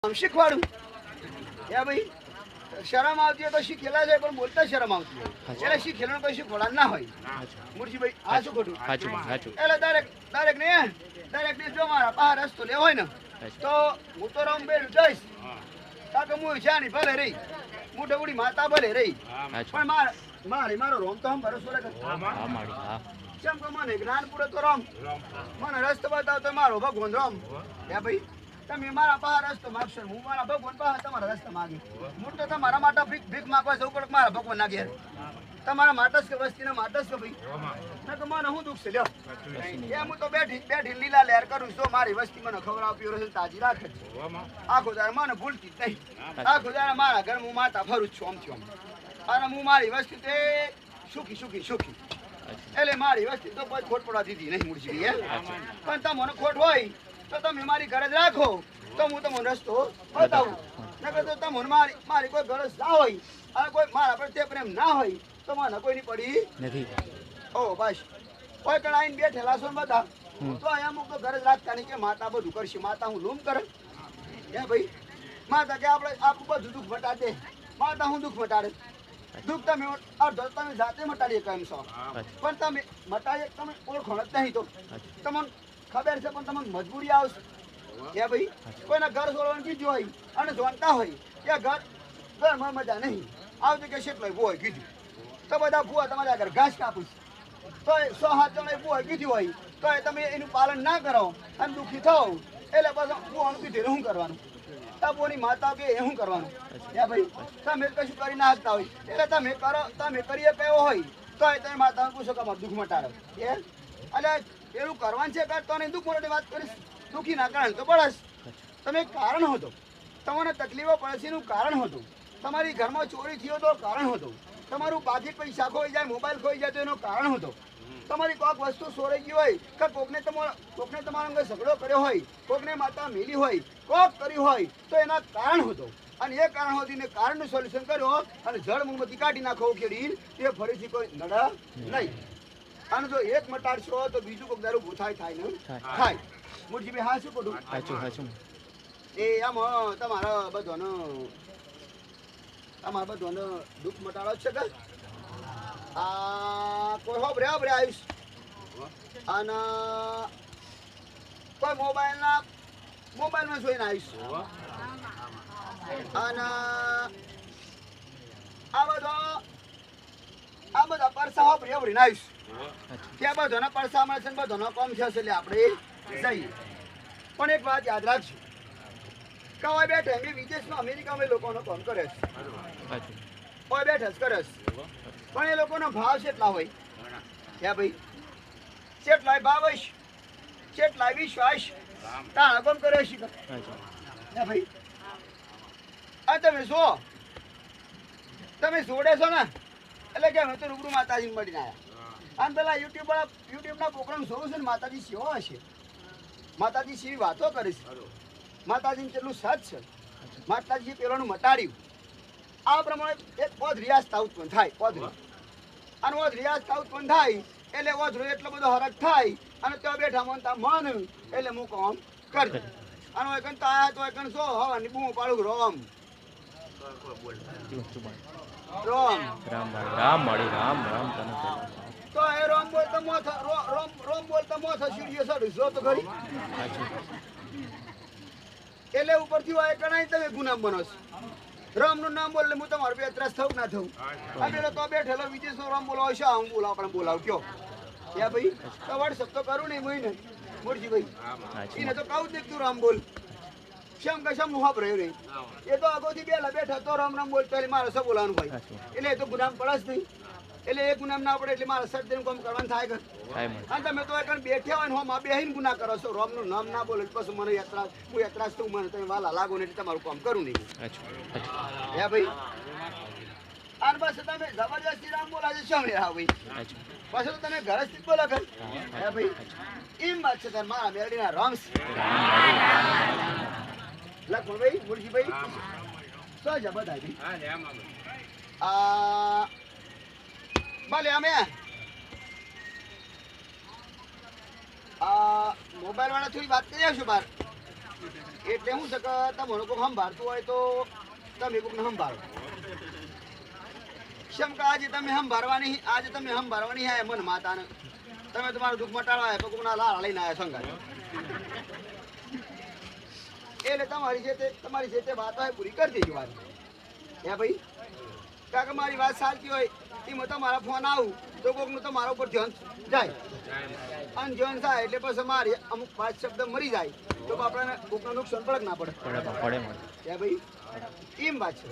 આમ શીખવાડું એ ભાઈ શરમ આવતી હોય તો શીખેલા છે પણ બોલતા શરમ આવતી હોય એટલે શીખેલા કોઈ શીખવાડા ના હોય મુરજીભાઈ આ શું ખોટું એટલે દરેક ને જો મારા બહાર રસ્તો લેવો હોય ને તો હું તો રામ બેડ જઈશ કાકે હું જાણી ભલે રહી હું ડબડી માતા ભલે રહી પણ મારો રોમ તો હમ ભરોસો રે કેમ કે મને જ્ઞાન પૂરે તો રામ મને રસ્તો બતાવ તો મારો ભગવાન રામ હે ભાઈ તમે મારા બહાર રસ્તો માગશો હું મારા ભગવાન બહાર તમારા રસ્તા માગી હું તો તમારા માટે ભીખ માગવા જવું પડે મારા ભગવાન ના ઘેર તમારા માટે કે વસ્તીના માટે કે ભાઈ ના તો મને હું દુઃખ છે લ્યો એ હું તો બેઠી લીલા લહેર કરું છું મારી વસ્તી મને ખવડાવ પીવો છે તાજી રાખે છે આખો દાડો મને ભૂલતી જ નહીં આખો દાડો મારા ઘર હું માતા ફરું છું આમથી આમ અને હું મારી વસ્તી તે સુખી એટલે મારી વસ્તી તો કોઈ ખોટ પડવા દીધી નહીં મૂળજી પણ તમને ખોટ હોય તો તમે મારી ગરજ રાખો તો હું તમને રસ્તો બતાવું નકર તો તમને મારી કોઈ ગરજ ના હોય અને કોઈ મારા પ્રત્યે પ્રેમ ના હોય તો મને કોઈની પડી નથી ઓ બસ કોઈ કણ આવીને બેઠેલા છો બધા તો અમુક તો ગરજ રાખતા નહીં કે માતા બધું કરશે માતા હું લૂમ કરે હે ભાઈ માતા કે આપણે આપણું બધું દુઃખ મટાડે માતા હું દુઃખ મટાડે દુઃખ તમે અડધો તમે જાતે મટાડીએ કેમ છો પણ તમે મટાડીએ તમે ઓળખો જ નહીં તો તમને ખબર છે પણ તમને મજબૂરી આવશે કે ભાઈ કોઈના ઘર છોડવાનું કીધું હોય અને જોનતા હોય કે ઘરમાં મજા નહીં આવતી કે કેટલો ભૂ કીધું તો બધા ભૂવા તમારે આગળ ઘાસ કાપું તો 100-7 જણા ભૂવા કીધું હોય તો તમે એનું પાલન ના કરો અને દુઃખી થાવ એટલે પછી ભૂવાનું કીધું શું કરવાનું તપોની માતા કે શું કરવાનું કે ભાઈ તમે કશું કરી ના શકતા હોય એટલે તમે કરીએ કયો હોય તો તમે માતાને પૂછો કે અમારું દુઃખ મટાડો એટલે એવું કરવાનું છે કરતો નહીં દુઃખ મોટી વાત કરીશ દુઃખી ના કારણ તો પડસ તમે કારણ હતો તમને તકલીફો પડે એનું કારણ હતું તમારી ઘરમાં ચોરી થયો તો કારણ હતું તમારું પાકીટ પૈસા ખોઈ જાય મોબાઈલ ખોઈ જાય તો એનું કારણ હતું તમારી કોઈક વસ્તુ સોરાઈ ગઈ હોય કે કોકને તમારા અંગે ઝઘડો કર્યો હોય કોકને માતા મેલી હોય કોક કર્યું હોય તો એના કારણ હતું અને એ કારણ હોતીને કારણનું સોલ્યુશન કર્યો અને જળ મૂળમાંથી કાઢી નાખો કેડી એ ફરીથી કોઈ નડા નહીં અને જો એક મટાડશો તો બીજું કોક દારૂ ભૂથાય થાય ને થાય મુરજીભાઈ હા શું કરું એ આમ તમારા બધાનો દુઃખ મટાડો છે કે આ કોઈ હોબરે આવીશ અને કોઈ મોબાઈલમાં જોઈને આવીશ અને આ બધા પરસા હોબરે આવીશ ત્યાં બધાના પરસા મળે છે બધાનો કામ છે એટલે આપણે જઈએ પણ એક વાત યાદ રાખજો કવાય બેઠે એમ વિદેશમાં અમેરિકામાં લોકોનો કામ કરે છે કોઈ બેઠે જ કરે છે પણ એ લોકોનો ભાવ કેટલા હોય હે ભાઈ કેટલાય ભાવ હશે કેટલાય વિશ્વાસ તાણ કામ કરે છે હે ભાઈ આ તમે જોડે છો ને એટલે કે અમે તો રૂબરૂ માતાજી મળીને આવ્યા આમ પેલા યુટ્યુબના પ્રોગ્રામ જોઉં છે ને માતાજી સેવા હશે માતાજી સેવી વાતો કરે છે માતાજીને કેટલું સત છે માતાજી પેલાનું મટાડ્યું આ પ્રમાણે એક ઓધ રિયાઝ ઉત્પન્ન થાય અને ઓધ રિયાઝ ઉત્પન્ન થાય એટલે ઓધરો એટલો બધો હરક થાય અને ત્યાં બેઠા મનતા મન એટલે હું કામ કરી અને હોય કંતા આયા તો કણ સો હવાની બૂમો પાડું રોમ તો એ રોમ બોલતા મોથ સીડીએ સડી જો તો ખરી એટલે ઉપરથી હોય કણાય તમે ગુનામ બનો છો રામ નું નામ બોલે હું તમારું બે ત્રાસ થવું ના થવું અને તો બેઠેલો વિદેશનો રામ બોલાવો છે હું બોલાવ પણ બોલાવ કયો યા ભાઈ તો વોટ્સઅપ તો કરું નહીં મહિને મોરજી ભાઈ એને તો કહું જ તું રામ બોલ શમ કે શમ નું હાપ રહ્યો નહીં એ તો આગોથી બેલા બેઠા તો રામ બોલતો એટલે મારે શું બોલાવાનું ભાઈ એટલે એ તો ગુનામ પડે જ નહીં એટલે એ ગુનામ ના પડે એટલે મારે સત્યનું કામ કરવાનું થાય અને તમે તો એકણ બેઠ્યા હોય ને હોમાં બેહીને ગુના કરો છો રામનું નામ ના બોલે પછી મને યાત્રા છું મને તમે વાલા લાગો ને એટલે તમારું કામ કરું નહીં હે ભાઈ અને બસ તમે જબરજસ્તી રામ બોલા છે શું હા ભાઈ પછી તો તમે ઘર જ બોલા કર હે ભાઈ એમ વાત છે મારા મેરડીના રંગ લખમણભાઈ મુરજીભાઈ શું છે બધા ભલે અમે મોબાઈલ વાળા થોડી વાત કરી આવશું બાર એટલે હું છે કે તમારું કોક સંભાળતું હોય તો તમે કોકને સંભાળો. કેમ કે આજે તમે સંભાળવાની હે મન માતાને તમે તમારું દુઃખ મટાડવા હે કોકના લાળ લઈને આવ્યા સંગાત. એટલે તમારી જે તે વાત હોય પૂરી કરી દેજો વાત. હે ભાઈ કાકા મારી વાત સાચી હોય એમાં તમારા ફોન આવું તો કોકનું તમારા ઉપર ધ્યાન જાય અને ધ્યાન થાય એટલે પછી મારી અમુક 5 શબ્દ મરી જાય તો આપણને કોકનું નુકસાન પડે ના પડે. હે ભાઈ એમ વાત છે.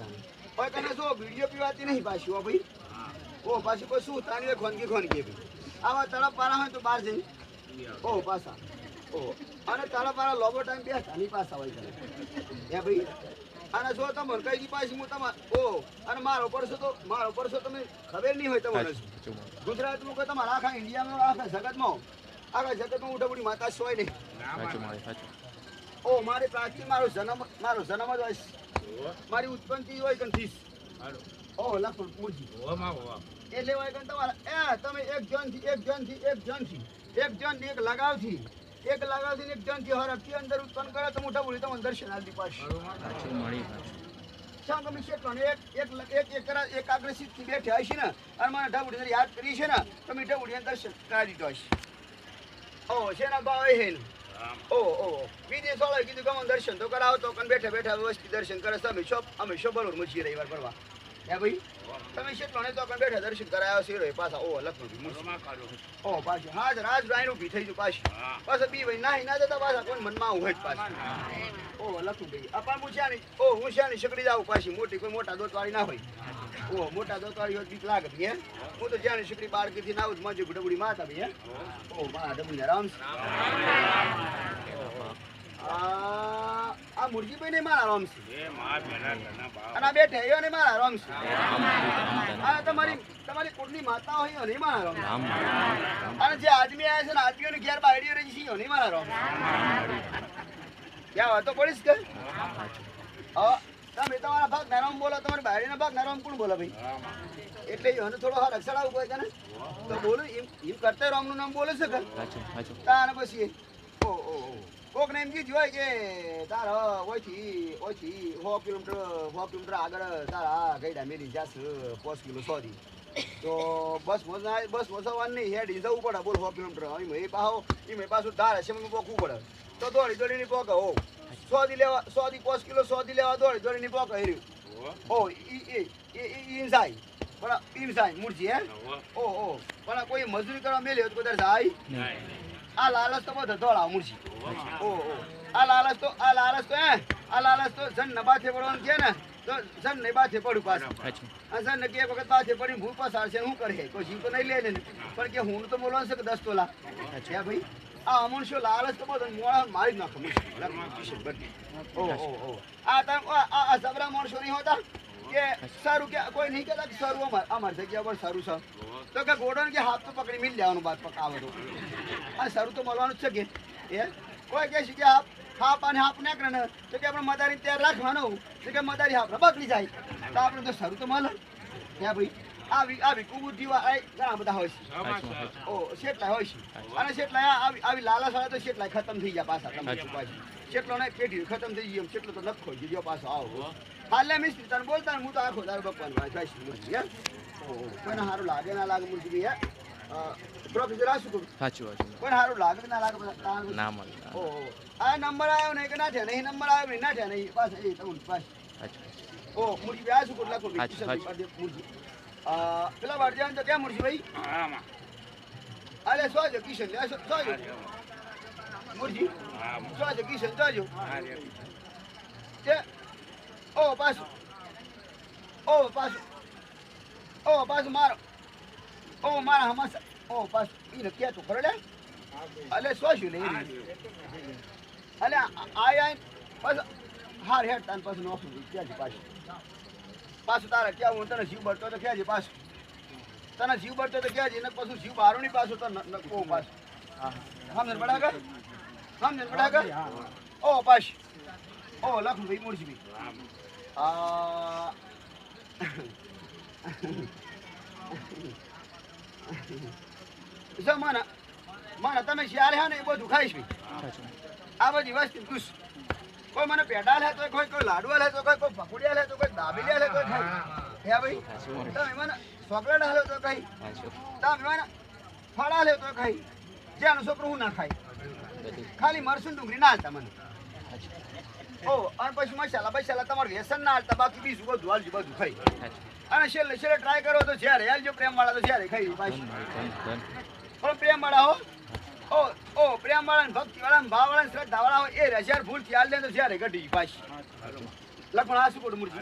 હવે તને જો વિડીયો પીવાતી નહીં પાછી હો ભાઈ. ઓ પાછી કોઈ શું તાની ખોનગી ભાઈ આવા તળપ પારા હોય તો બહાર જઈ ઓ પાછા અને તળપ પારા લોબો ટાઈમ બેસતા નહીં પાછા હોય તને. હે ભાઈ અને જો તમે કઈ દી પાછી હું તમારે અને મારો પડશો તમે ખબર નહીં હોય તમારે ગુજરાતમાં કોઈ તમારા આખા ઇન્ડિયામાં આખા જગતમાં ઉઠાબુડી માતા સોય નહીં. મારી પ્રાચીન મારો જન્મ જ હોય મારી ઉત્પન્નથી હોય કંઠીસ લખન મૂજી એટલે હોય કે તમારા તમે એક જનથી એક લગાવથી એક જનથી હરકથી અંદર ઉત્પન્ન કરે તો મોટા બોલી તમને દર્શન આલતી પાછી શામ તમે શેઠોને એક એકાગ્રસિતથી બેઠા હશે ને અને મને ઢબુડી યાદ કરી છે ને તમે ઢબુડી દર્શન કરાવી દીધો હશે. શેના ભાવ હે ને વિદેશ વાળા કીધું કે અમે દર્શન તો કરાવતો પણ બેઠા વ્યવસ્થિત દર્શન કરે અમે શોભર મૂછી રવિવાર કરવા. હે ભાઈ તમે શેઠોને તો બેઠા દર્શન કરાવ્યા છે પાછા લખનઉ પાછી હાજ રાજ રાયણ ઉભી થઈ ગયું પાછી બી ભાઈ નાહી ના જતા પાછા કોઈ મનમાં હોય પાછી લખું ભાઈ અપા પૂછ્યા નહીં હું શ્યાની શકડી જાઉં પાછી મોટી કોઈ મોટા દોતવાળી ના હોય મોટા દોતવાળી હોય બીક લાગે હે હું તો જ્યાં શકડી બાળકીથી ના આવું મજુ ડબુડી માતા ભાઈ હે મારા ડબુડી રામ આ મુરજીભાઈ ને મારા રામ છે અને બેઠે એવો ને મારા રામ છે. તમારી કુળની માતા હોય ને મારા રામ અને જે આદમી આવ્યા છે ને આદમીઓની ઘેર બાયડીઓ રહી છે ને મારા રામ. ક્યાં વાતો પડીશ કે તમે તમારા ભાગ નારામ બોલો તમારી બાયડીના ભાગ નારામ કોણ બોલો ભાઈ એટલે એને થોડો હાર અક્ષરાવું પડે છે ને તો બોલું એમ કરતા રામનું નામ બોલે છે કે તાને પછી કોક ને એમ કીધું હોય કે તારા ઓછી 100 કિલોમીટર આગળ તારા ગઈડા મેરી જાસ 5 કિલો સોરી તો બસ મોસવાનું નહીં હેડ જવું પડે બોલ 100 કિલોમીટર એ પાછું ધારે છે મને પોકવું પડે તો દોડીને પોક 100 5 કિલો 100 લેવા દોડીને પોક હેર્યું જાય પણ એમ જાય મૂર્જી હે પણ કોઈ મજૂરી કરવા મેલ્યો તો કદાચ જાય આ લાલચ તો બધો દોડા મૂર્જી આ લાલચ તો જન નબાથે પડવાનું કે ને તો જન ને બાથે પડું પાછું જન ને કે એક વખત બાથે પડી ભૂ પસાર છે શું કરે કોઈ જીવ તો નહીં લે ને પણ કે હું તો બોલવાનું છે કે 10 તોલા હે ભાઈ આ અમણશો લાલચ તો બધો મોળા મારી જ નાખો આ સબરા માણસો નહીં હોતા કે સારું કે કોઈ નહીં કહેતા કે સારું અમારી જગ્યા પર સારું છે તો કે ગોડન કે હાથ તો પકડી મિલ જવાનું બાદ પકાવે તો આ સારું તો મળવાનું જ છે કે કોઈ કહે છે કે હાપ અને હાપ ના કરે ને તો કે આપણે મદારી તૈયાર રાખવાનું તો કે મદારી આપણે બગડી જાય તો આપણે તો સારું તો મળે ત્યાં ભાઈ આવી કુબુદ્ધિ ઘણા બધા હોય છે શેટલા હોય છે અને શેટલા આવી લાલાશાળા તો શેટલા ખતમ થઈ ગયા પાછા તમે શેટલો ને પેઢી ખતમ થઈ ગઈ શેટલો તો લખો ગયો પાછો આવો હાલે મિસ્ત્રી તને બોલતા હું તો આખો દારો બકવાન જાય કોઈને સારું લાગે ના લાગે મુરજી હે પ્રોફેસર આ શું કરું પણ સારું લાગે ના લાગે ના મળે આ નંબર આવ્યો નહીં કે ના થયા નહીં નંબર આવ્યો નહીં ના થયા નહીં પાછા એ તમને પાછા મુરજી આ શું કરું લખો મુરજી પેલા વાડજાન તો ક્યાં મુરજી ભાઈ અરે સોજો કિશન સોજો મુરજી સોજો કિશન સોજો તે પાછું પાછું મારા હમાસા પાછું એને કહેતું ખરો લે અલે સોશું લે અલે આય પાછું હાર હેડ તાન પાછું નોખું ક્યાં પાછું તારે ક્યાં હું તને જીવ બળતો તો ક્યાં છે પાછું તને જીવ બળતો તો ક્યાં છે ને પાછું જીવ બારું નહીં પાછું તો નકો પાછું સમજણ પડાગર પાછું લખું ભાઈ મુરજી ભાઈ મને તમે શિયાળ હે ને એ બધું ખાઈશ આ બધી વસ્તુ પૂછ કોઈ મને પેડા લે તો કોઈ લાડવા લે તો કોઈ પકોડિયા લે તો કોઈ દાબેલિયા લે તો ખાય હે ભાઈ તમે મને ચોકલેટ હાલો તો કઈ તમે મને ફળા લે તો ખાઈ જ્યાંનો છોકરો હું ના ખાય ખાલી મરસું ડુંગળી ના હાલતા મને ઓ અને પછી મસાલા તમારે વ્યસન ના હાલતા બાકી બીજું બધું હાલજો બધું ખાઈ અને છેલ્લે ટ્રાય કરો તો જ્યારે હાલજો પ્રેમ વાળા તો જ્યારે ખાઈ પાછી પણ પ્રેમ વાળા ઓ પ્રેમ વાળા ભક્તિ વાળા ભાવ વાળા શ્રદ્ધા વાળા હોય એ હજાર ભૂલ થી હાલ દે તો જ્યારે ઘટી પાછી લખણ આ શું કોડ મૂર્તિ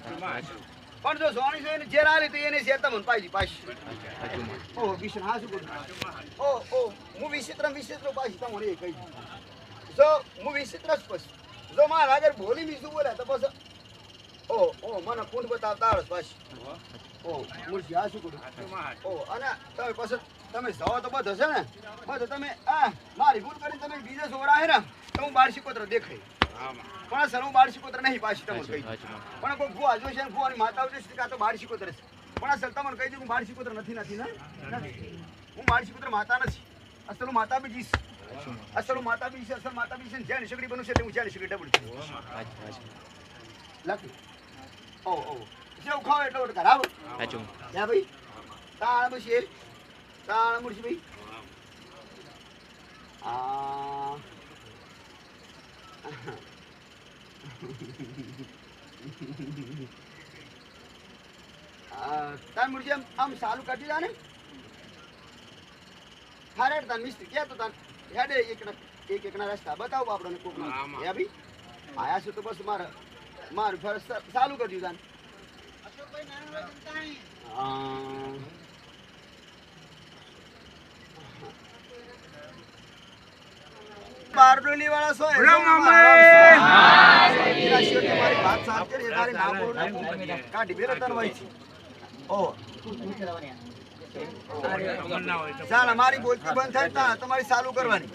પણ જો સોની જોઈને જે રાલી તો એને શેર તમને પાછી ઓ વિષ્ણુ હા શું કોડ ઓ હું વિચિત્ર પાછી તમને એ કહી જો હું વિચિત્ર જ પછી જો મારા આગળ બોલી મીશું બોલે તો બસ ઓ મને કુંડ બતાવતા આવડે પાછી ઓ મૂર્તિ આ શું કોડ ઓ અને તમે પછી તમે જાઓ તો બધો છે ને બધો તમે મારી ભૂલ કરીને તમે બીજા છોકરા હે ને તો હું બારસી કોત્ર દેખાય પણ સર હું બારસી કોત્ર નહીં પાછી તમને કહી પણ કોઈ ભૂવા જોશે ને ભૂવાની માતાઓ જોશે કાં તો બારસી કોત્ર છે પણ અસલ તમને કહી દઉં હું બારસી કોત્ર નથી ને હું બારસી કોત્ર માતા નથી અસલ હું માતા બીજી અસલ માતા બી છે અસલ માતા બી છે જ્યાં સગડી બનશે તે હું જ્યાં સગડી ડબલ છું લખી ઓ જેવું ખાવ એટલો કરાવો હા ભાઈ તાળ બસી તાળ મુરશી ભાઈ તાર મુરશી આમ સાલું કાઢી જા ને હારે તાર મિસ્ત્રી ક્યાં તો તાર હેડે એકના રસ્તા બતાવો આપણને કોક હે ભાઈ આયા છે તો બસ મારું ફરજ ચાલુ કરજો તાન બારડોલી વાળા સો તમારી વાત સાચી છે તારી ના બોલ કાઢી બેરે તરવાઈ છે ઓ ચાલ અમારી બોલતી બંધ થાય તમારી ચાલુ કરવાની